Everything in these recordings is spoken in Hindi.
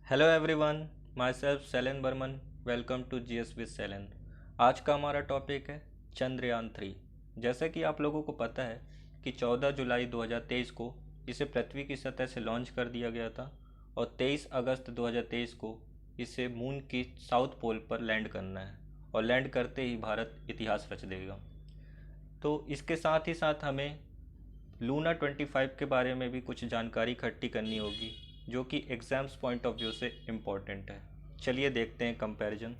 Hello everyone, myself Sailan Barman. Welcome to GS with Sailan. आज का हमारा टॉपिक है चंद्रयान 3। जैसा कि आप लोगों को पता है कि 14 जुलाई 2023 को इसे पृथ्वी की सतह से लॉन्च कर दिया गया था और 23 अगस्त 2023 को इसे मून की साउथ पोल पर लैंड करना है और लैंड करते ही भारत इतिहास रच देगा। तो इसके साथ ही साथ हमें लूना 25 के बारे में भी कुछ जानकारी इकट्ठी करनी होगी, जो कि एग्ज़ाम्स पॉइंट ऑफ व्यू से इम्पॉर्टेंट है। चलिए देखते हैं कंपैरिजन।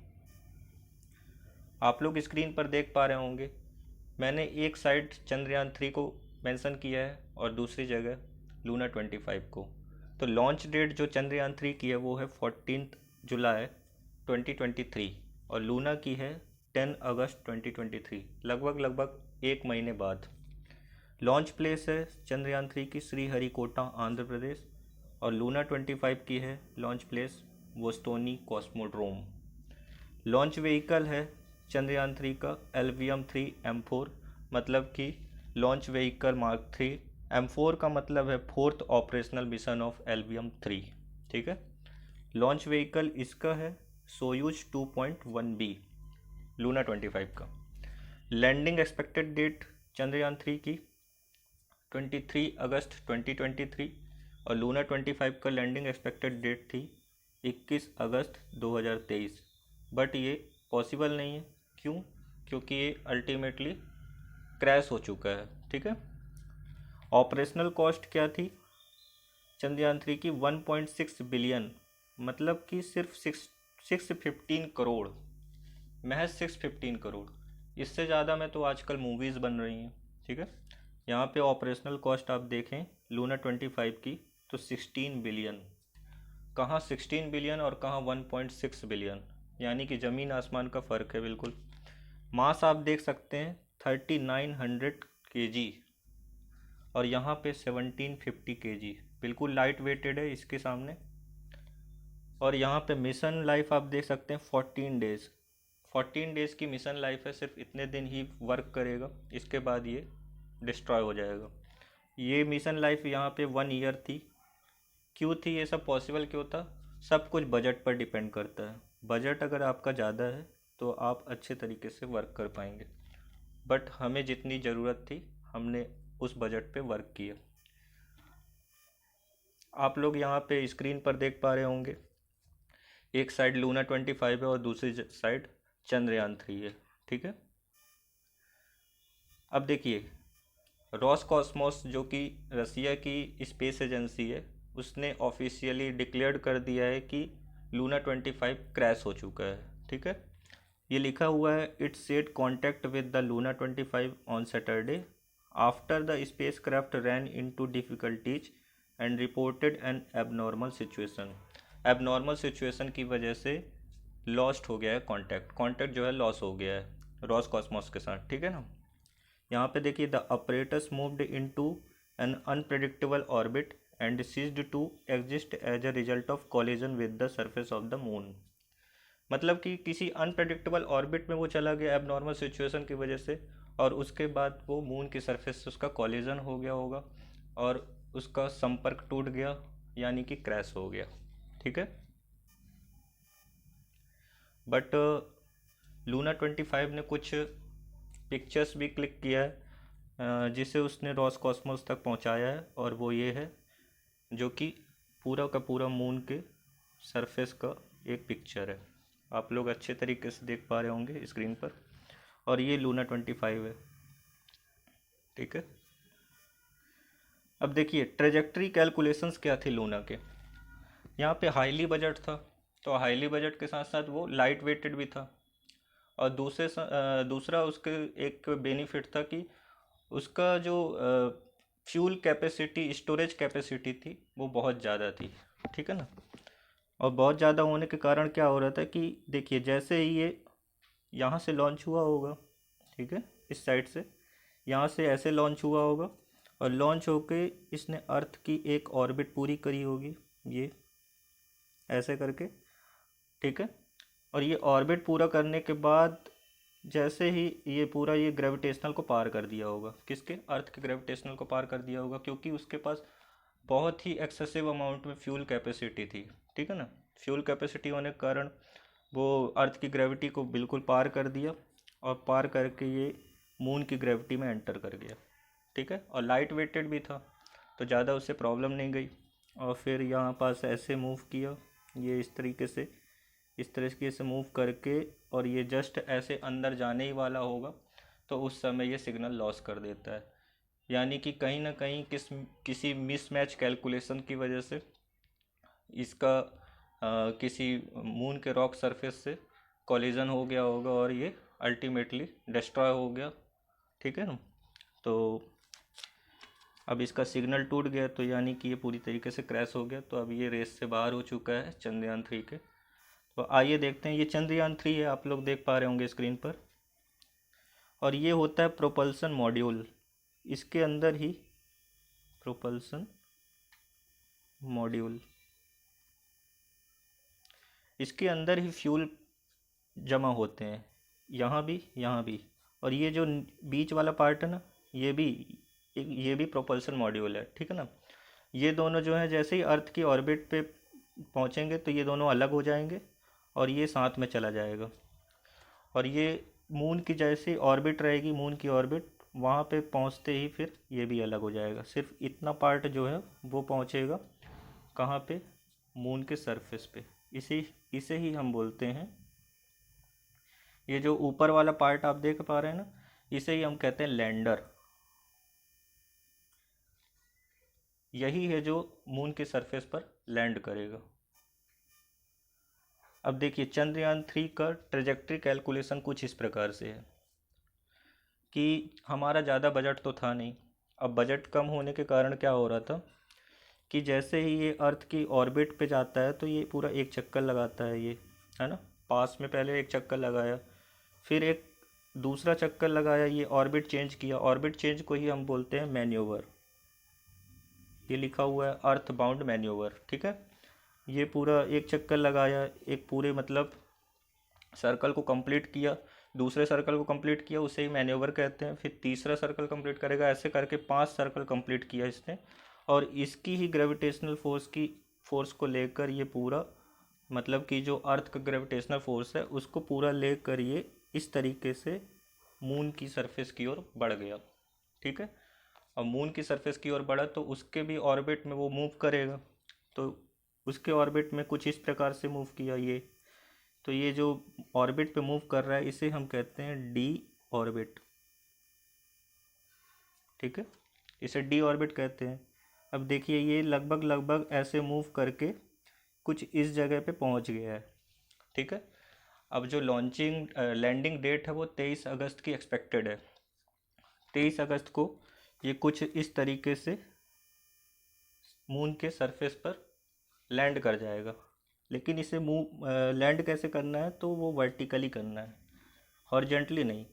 आप लोग स्क्रीन पर देख पा रहे होंगे, मैंने एक साइड चंद्रयान 3 को मेंशन किया है और दूसरी जगह लूना 25 को। तो लॉन्च डेट जो चंद्रयान 3 की है वो है 14 जुलाई 2023 और लूना की है 10 अगस्त 2023, लगभग लगभग एक महीने बाद। लॉन्च प्लेस है चंद्रयान 3 की श्रीहरिकोटा आंध्र प्रदेश और लूना 25 की है launch place Vostochny cosmodrome. Launch vehicle है चंद्रयान 3 का LVM-3M4, मतलब कि लॉन्च व्हीकल Mark 3। M4 का मतलब है fourth operational mission of LVM-3। ठीक है। लॉन्च व्हीकल इसका है सोयूज 2.1B लूना 25 का। लैंडिंग एक्सपेक्टेड डेट चंद्रयान 3 की 23 अगस्त 2023 और लूना 25 का लैंडिंग एक्सपेक्टेड डेट थी 21 अगस्त 2023। बट ये पॉसिबल नहीं है। क्यों? क्योंकि ये अल्टीमेटली क्रैश हो चुका है। ठीक है। ऑपरेशनल कॉस्ट क्या थी चंद्रयान 3 की? 1.6 बिलियन, मतलब कि सिर्फ 615 करोड़, महज 615 करोड़। इससे ज़्यादा में तो आजकल मूवीज़ बन रही हैं। ठीक है। यहाँ पे ऑपरेशनल कॉस्ट आप देखें लूना 25 की तो 16 बिलियन। कहाँ 16 बिलियन और कहाँ 1.6 बिलियन, यानी कि ज़मीन आसमान का फ़र्क है बिल्कुल। मास आप देख सकते हैं 3900 kg और यहाँ पे 1750 kg, बिल्कुल लाइट वेटेड है इसके सामने। और यहाँ पे मिशन लाइफ आप देख सकते हैं 14 डेज़ की मिशन लाइफ है। सिर्फ इतने दिन ही वर्क करेगा, इसके बाद ये डिस्ट्रॉय हो जाएगा। ये मिशन लाइफ यहाँ पे 1 ईयर थी। क्यों थी ये सब पॉसिबल क्यों था? सब कुछ बजट पर डिपेंड करता है। बजट अगर आपका ज़्यादा है तो आप अच्छे तरीके से वर्क कर पाएंगे, बट हमें जितनी ज़रूरत थी हमने उस बजट पे वर्क किया। आप लोग यहाँ पे स्क्रीन पर देख पा रहे होंगे, एक साइड लूना 25 है और दूसरी साइड चंद्रयान 3 है। ठीक है। अब देखिए, रॉसकॉस्मोस जो कि रसिया की स्पेस एजेंसी है, उसने ऑफिशियली डिक्लेयर कर दिया है कि लूना 25 क्रैश हो चुका है। ठीक है। ये लिखा हुआ है, it said contact with the Luna 25 on Saturday after the spacecraft ran into difficulties and reported an abnormal situation. Abnormal situation की वजह से लॉस्ट हो गया है कॉन्टैक्ट, कॉन्टैक्ट जो है लॉस हो गया है रॉसकॉस्मोस के साथ। ठीक है ना। यहाँ पे देखिए, the operators moved into an unpredictable orbit and ceased to exist as a result of collision with the surface of the moon. मतलब कि किसी अनप्रेडिक्टेबल ऑर्बिट में वो चला गया एबनॉर्मल सिचुएशन की वजह से, और उसके बाद वो मून की सरफेस से उसका कॉलिजन हो गया होगा और उसका संपर्क टूट गया, यानी कि क्रैश हो गया। ठीक है। बट लूना 25 ने कुछ पिक्चर्स भी क्लिक किया है जिसे उसने रॉसकॉस्मोस तक पहुंचाया है, और वो ये है जो कि पूरा का पूरा मून के सरफेस का एक पिक्चर है। आप लोग अच्छे तरीके से देख पा रहे होंगे स्क्रीन पर, और ये लूना 25 है। ठीक है। अब देखिए, ट्रेजेक्ट्री कैलकुलेशंस क्या थे लूना के। यहाँ पे हाईली बजट था, तो हाईली बजट के साथ साथ वो लाइट वेटेड भी था, और दूसरा उसके एक बेनिफिट था कि उसका जो फ्यूल कैपेसिटी, स्टोरेज कैपेसिटी थी वो बहुत ज़्यादा थी। ठीक है ना। और बहुत ज़्यादा होने के कारण क्या हो रहा था कि देखिए, जैसे ही ये यहाँ से लॉन्च हुआ होगा, ठीक है, इस साइड से यहाँ से ऐसे लॉन्च हुआ होगा, और लॉन्च होके इसने अर्थ की एक ऑर्बिट पूरी करी होगी, ये ऐसे करके। ठीक है। और ये ऑर्बिट पूरा करने के बाद जैसे ही ये पूरा ये ग्रेविटेशनल को पार कर दिया होगा, किसके? अर्थ के ग्रेविटेशनल को पार कर दिया होगा, क्योंकि उसके पास बहुत ही एक्सेसिव अमाउंट में फ्यूल कैपेसिटी थी। ठीक है ना। फ्यूल कैपेसिटी होने के कारण वो अर्थ की ग्रेविटी को बिल्कुल पार कर दिया, और पार करके ये मून की ग्रेविटी में एंटर कर गया। ठीक है, और लाइट वेटेड भी था तो ज़्यादा उससे प्रॉब्लम नहीं गई। और फिर यहाँ पास ऐसे मूव किया, ये इस तरीके से मूव करके, और ये जस्ट ऐसे अंदर जाने ही वाला होगा तो उस समय ये सिग्नल लॉस कर देता है। यानी कि कहीं ना कहीं किसी मिसमैच कैलकुलेशन की वजह से इसका किसी मून के रॉक सरफेस से कॉलिजन हो गया होगा और ये अल्टीमेटली डिस्ट्रॉय हो गया। ठीक है ना, तो अब इसका सिग्नल टूट गया, तो यानी कि ये पूरी तरीके से क्रैश हो गया। तो अब ये रेस से बाहर हो चुका है चंद्रयान 3 के। तो आइए देखते हैं, ये चंद्रयान 3 है, आप लोग देख पा रहे होंगे स्क्रीन पर। और ये होता है प्रोपल्सन मॉड्यूल, इसके अंदर ही प्रोपल्सन मॉड्यूल, इसके अंदर ही फ्यूल जमा होते हैं, यहाँ भी यहाँ भी। और ये जो बीच वाला पार्ट है ना, ये भी प्रोपल्सन मॉड्यूल है। ठीक है ना, ये दोनों जो है जैसे ही अर्थ की ऑर्बिट पे पहुँचेंगे तो ये दोनों अलग हो जाएंगे और ये साथ में चला जाएगा। और ये मून की जैसे ऑर्बिट रहेगी, मून की ऑर्बिट, वहाँ पे पहुँचते ही फिर ये भी अलग हो जाएगा। सिर्फ इतना पार्ट जो है वो पहुँचेगा कहाँ पे, मून के सरफेस पे। इसे ही हम बोलते हैं, ये जो ऊपर वाला पार्ट आप देख पा रहे हैं ना, इसे ही हम कहते हैं लैंडर। यही है जो मून के सरफेस पर लैंड करेगा। अब देखिए चंद्रयान 3 का ट्रेजेक्ट्री कैलकुलेशन कुछ इस प्रकार से है कि हमारा ज़्यादा बजट तो था नहीं। अब बजट कम होने के कारण क्या हो रहा था कि जैसे ही ये अर्थ की ऑर्बिट पे जाता है तो ये पूरा एक चक्कर लगाता है, ये है ना, पास में पहले एक चक्कर लगाया, फिर एक दूसरा चक्कर लगाया, ये ऑर्बिट चेंज किया। ऑर्बिट चेंज को ही हम बोलते हैं मैन्योवर। ये लिखा हुआ है अर्थ बाउंड मैन्योवर। ठीक है, ये पूरा एक चक्कर लगाया, एक पूरे मतलब सर्कल को कंप्लीट किया, दूसरे सर्कल को कंप्लीट किया, उसे ही मैन्योवर कहते हैं। फिर तीसरा सर्कल कंप्लीट करेगा, ऐसे करके 5 सर्कल कंप्लीट किया इसने। और इसकी ही ग्रेविटेशनल फोर्स को लेकर ये पूरा, मतलब कि जो अर्थ का ग्रेविटेशनल फोर्स है उसको पूरा लेकर ये इस तरीके से मून की सरफेस की ओर बढ़ गया। ठीक है, अब मून की सरफेस की ओर बढ़ा तो उसके भी ऑर्बिट में वो मूव करेगा, तो उसके ऑर्बिट में कुछ इस प्रकार से मूव किया ये। तो ये जो ऑर्बिट पे मूव कर रहा है इसे हम कहते हैं डी ऑर्बिट। ठीक है, इसे डी ऑर्बिट कहते हैं। अब देखिए ये लगभग ऐसे मूव करके कुछ इस जगह पे पहुंच गया है। ठीक है, अब जो लैंडिंग डेट है वो 23 अगस्त की एक्सपेक्टेड है। 23 अगस्त को ये कुछ इस तरीके से मून के सरफेस पर लैंड कर जाएगा। लेकिन इसे लैंड कैसे करना है, तो वो वर्टिकली करना है, हॉरिजेंटली नहीं।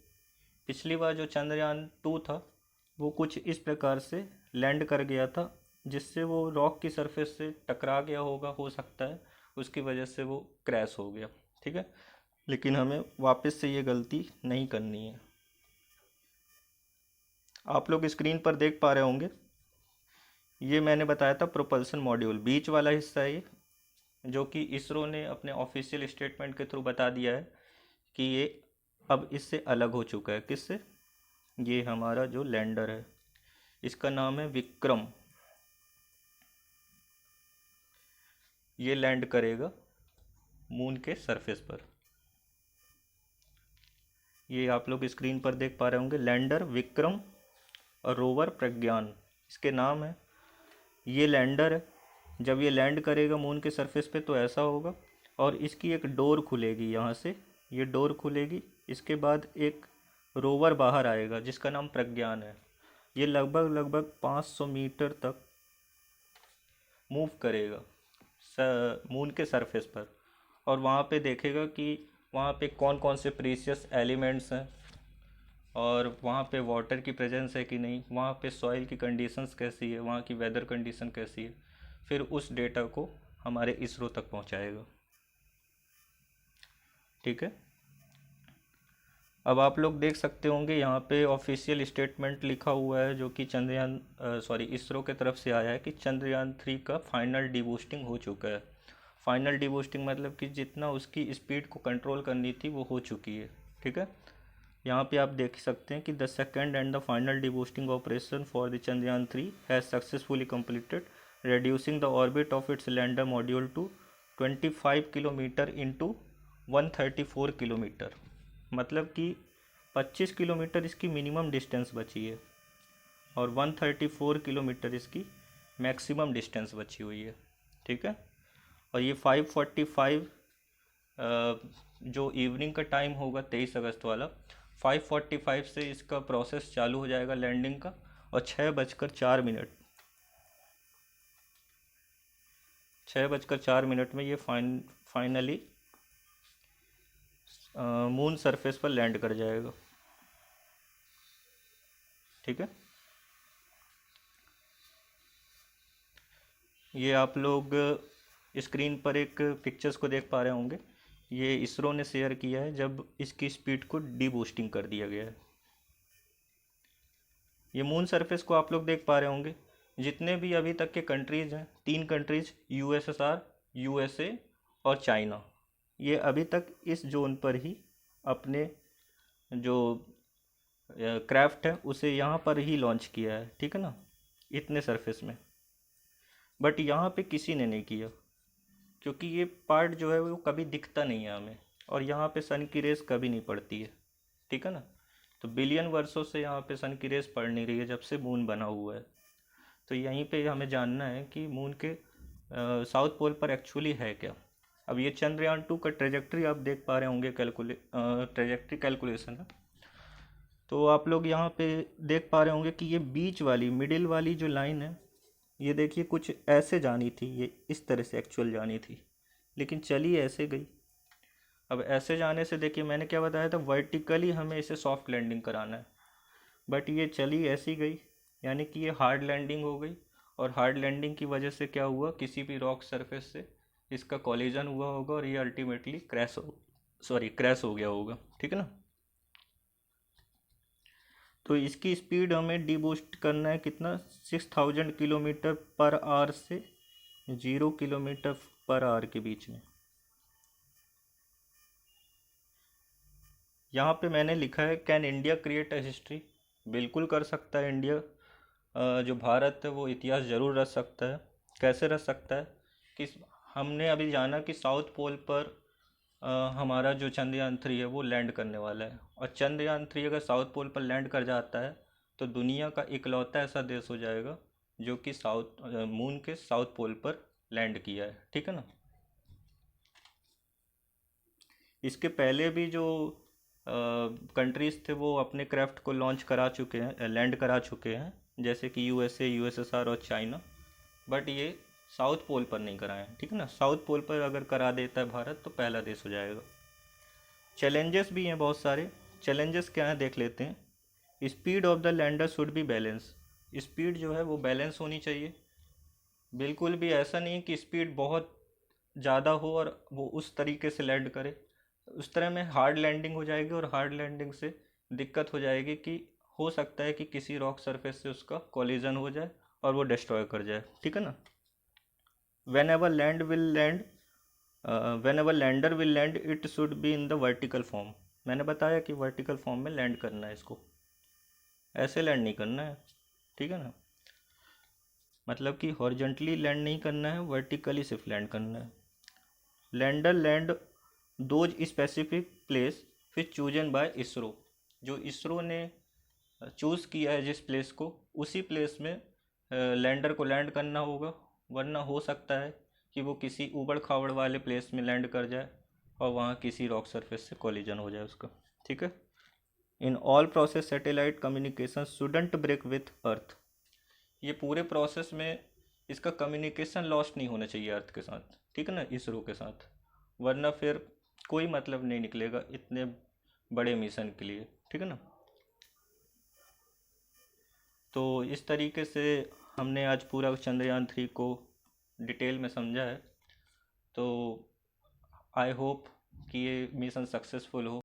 पिछली बार जो चंद्रयान 2 था वो कुछ इस प्रकार से लैंड कर गया था, जिससे वो रॉक की सरफेस से टकरा गया होगा, हो सकता है उसकी वजह से वो क्रैश हो गया। ठीक है, लेकिन हमें वापस से ये गलती नहीं करनी है। आप लोग स्क्रीन पर देख पा रहे होंगे, ये मैंने बताया था प्रोपल्सन मॉड्यूल, बीच वाला हिस्सा है ये, जो कि इसरो ने अपने ऑफिशियल स्टेटमेंट के थ्रू बता दिया है कि ये अब इससे अलग हो चुका है। किससे? ये हमारा जो लैंडर है इसका नाम है विक्रम, ये लैंड करेगा मून के सरफेस पर। ये आप लोग स्क्रीन पर देख पा रहे होंगे, लैंडर विक्रम और रोवर प्रज्ञान, इसके नाम है। ये लैंडर है, जब ये लैंड करेगा मून के सरफेस पे तो ऐसा होगा, और इसकी एक डोर खुलेगी, यहाँ से ये डोर खुलेगी। इसके बाद एक रोवर बाहर आएगा जिसका नाम प्रज्ञान है। ये लगभग 500 मीटर तक मूव करेगा मून के सरफेस पर, और वहाँ पे देखेगा कि वहाँ पे कौन कौन से प्रीशियस एलिमेंट्स हैं, और वहाँ पे वाटर की प्रेजेंस है कि नहीं, वहाँ पे सॉइल की कंडीशंस कैसी है, वहाँ की वेदर कंडीशन कैसी है। फिर उस डेटा को हमारे इसरो तक पहुँचाएगा। ठीक है, अब आप लोग देख सकते होंगे यहाँ पे ऑफिशियल स्टेटमेंट लिखा हुआ है, जो कि इसरो के तरफ से आया है कि चंद्रयान 3 का फाइनल डीबूस्टिंग हो चुका है। फाइनल डिबूस्टिंग मतलब कि जितना उसकी स्पीड को कंट्रोल करनी थी वो हो चुकी है। ठीक है, यहाँ पे आप देख सकते हैं कि the second and the final deboosting operation for the Chandrayaan 3 has successfully completed, reducing the orbit of its lander module to 25 kilometre into 134 kilometre. मतलब कि 25 किलोमीटर इसकी मिनिमम डिस्टेंस बची है और 134 किलोमीटर इसकी मैक्सिमम डिस्टेंस बची हुई है। ठीक है, और ये 5:45 जो इवनिंग का टाइम होगा 23 अगस्त वाला, 5:45 से इसका प्रोसेस चालू हो जाएगा लैंडिंग का, और 6:04 में ये फाइनली मून सरफेस पर लैंड कर जाएगा। ठीक है, ये आप लोग स्क्रीन पर एक पिक्चर्स को देख पा रहे होंगे, ये इसरो ने शेयर किया है जब इसकी स्पीड को डीबूस्टिंग कर दिया गया है। ये मून सरफेस को आप लोग देख पा रहे होंगे, जितने भी अभी तक के कंट्रीज़ हैं, 3 कंट्रीज USSR, USA और चाइना, ये अभी तक इस जोन पर ही अपने जो क्राफ्ट है उसे यहाँ पर ही लॉन्च किया है। ठीक है ना, इतने सरफेस में, बट यहाँ पे किसी ने नहीं किया, क्योंकि ये पार्ट जो है वो कभी दिखता नहीं है हमें, और यहाँ पे सन की रेस कभी नहीं पड़ती है। ठीक है ना, तो बिलियन वर्षों से यहाँ पे सन की रेस पड़ नहीं रही है जब से मून बना हुआ है। तो यहीं पे हमें जानना है कि मून के साउथ पोल पर एक्चुअली है क्या। अब ये चंद्रयान 2 का ट्रेजेक्ट्री आप देख पा रहे होंगे, ट्रेजेक्ट्री कैलकुलेशन है। तो आप लोग यहाँ पे देख पा रहे होंगे कि ये बीच वाली मिडिल वाली जो लाइन है, ये देखिए कुछ ऐसे जानी थी, ये इस तरह से एक्चुअल जानी थी, लेकिन चली ऐसे गई। अब ऐसे जाने से देखिए मैंने क्या बताया था, वर्टिकली हमें इसे सॉफ्ट लैंडिंग कराना है, बट ये चली ऐसी गई, यानी कि ये हार्ड लैंडिंग हो गई। और हार्ड लैंडिंग की वजह से क्या हुआ, किसी भी रॉक सरफेस से इसका कॉलिजन हुआ होगा और ये अल्टीमेटली क्रैश हो गया होगा। ठीक है ना, तो इसकी स्पीड हमें डीबूस्ट करना है कितना, 6000 किलोमीटर पर आवर से 0 किलोमीटर पर आवर के बीच में। यहाँ पे मैंने लिखा है can India create a history. बिल्कुल कर सकता है इंडिया, जो भारत है वो इतिहास ज़रूर रच सकता है। कैसे रच सकता है कि हमने अभी जाना कि साउथ पोल पर हमारा जो चंद्रयान 3 है वो लैंड करने वाला है, और चंद्रयान 3 अगर साउथ पोल पर लैंड कर जाता है तो दुनिया का इकलौता ऐसा देश हो जाएगा जो कि मून के साउथ पोल पर लैंड किया है। ठीक है ना, इसके पहले भी जो कंट्रीज़ थे वो अपने क्राफ्ट को लॉन्च करा चुके हैं, लैंड करा चुके हैं, जैसे कि USA, USSR और चाइना, बट ये साउथ पोल पर नहीं कराए हैं। ठीक है ना, साउथ पोल पर अगर करा देता है भारत तो पहला देश हो जाएगा। चैलेंजेस भी हैं बहुत सारे। चैलेंजेस क्या हैं देख लेते हैं। Speed of the lander should be balance. Speed जो है वो बैलेंस होनी चाहिए, बिल्कुल भी ऐसा नहीं कि स्पीड बहुत ज़्यादा हो और वो उस तरीके से लैंड करे, उस तरह में हार्ड लैंडिंग हो जाएगी, और हार्ड लैंडिंग से दिक्कत हो जाएगी कि हो सकता है कि किसी रॉक सरफेस से उसका कोलिजन हो जाए और वो डिस्ट्रॉय कर जाए। ठीक है ना, when ever lander will land it should be in the vertical form. मैंने बताया कि वर्टिकल फॉर्म में लैंड करना है इसको, ऐसे लैंड नहीं करना है। ठीक है ना, मतलब कि हॉरिजॉन्टली लैंड नहीं करना है, वर्टिकली सिर्फ लैंड करना है। Lander land those specific place फिर चूजन बाय इसरो। जो इसरो ने चूज़ किया है जिस प्लेस को, उसी प्लेस में लैंडर को लैंड करना होगा, वरना हो सकता है कि वो किसी ऊबड़ खाबड़ वाले प्लेस में लैंड कर जाए और वहाँ किसी रॉक सरफेस से कोलिजन हो जाए उसका। ठीक है, in all process satellite communication shouldn't break with earth. ये पूरे प्रोसेस में इसका कम्युनिकेशन लॉस्ट नहीं होना चाहिए अर्थ के साथ। ठीक है ना, इसरो के साथ, वरना फिर कोई मतलब नहीं निकलेगा इतने बड़े मिशन के लिए। ठीक है ना, तो इस तरीके से हमने आज पूरा चंद्रयान 3 को डिटेल में समझा है। तो आई होप कि ये मिशन सक्सेसफुल हो।